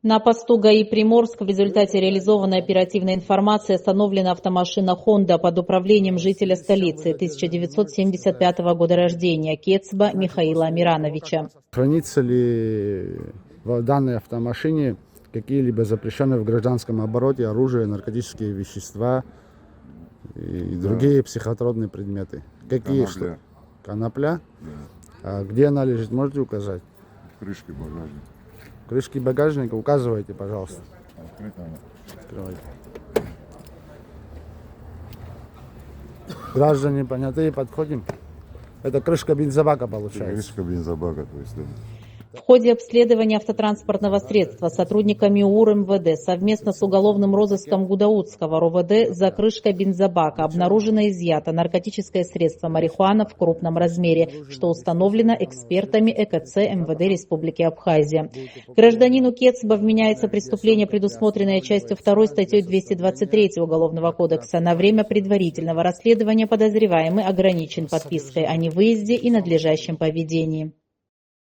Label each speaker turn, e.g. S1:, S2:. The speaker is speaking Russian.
S1: На посту ГАИ Приморск в результате реализованной оперативной информации остановлена автомашина «Хонда» под управлением жителя столицы 1975 года рождения Кецба Михаила Амирановича.
S2: Хранится ли в данной автомашине какие-либо запрещенные в гражданском обороте оружие, наркотические вещества и другие психотропные предметы? Какие?
S3: Конопля.
S2: Конопля?
S3: Да.
S2: А где она лежит, можете указать?
S3: В крышке багажника.
S2: Крышки багажника указывайте, пожалуйста.
S3: Открыта она.
S2: Открывайте. Граждане понятые, подходим. Это крышка бензобака получается.
S3: Крышка бензобака, то есть, да.
S1: В ходе обследования автотранспортного средства сотрудниками УР МВД совместно с уголовным розыском Гудаутского РОВД за крышкой бензобака обнаружено изъято наркотическое средство марихуана в крупном размере, что установлено экспертами ЭКЦ МВД Республики Абхазия. Гражданину Кецба вменяется преступление, предусмотренное частью 2 статьей 223 Уголовного кодекса. На время предварительного расследования подозреваемый ограничен подпиской о невыезде и надлежащем поведении.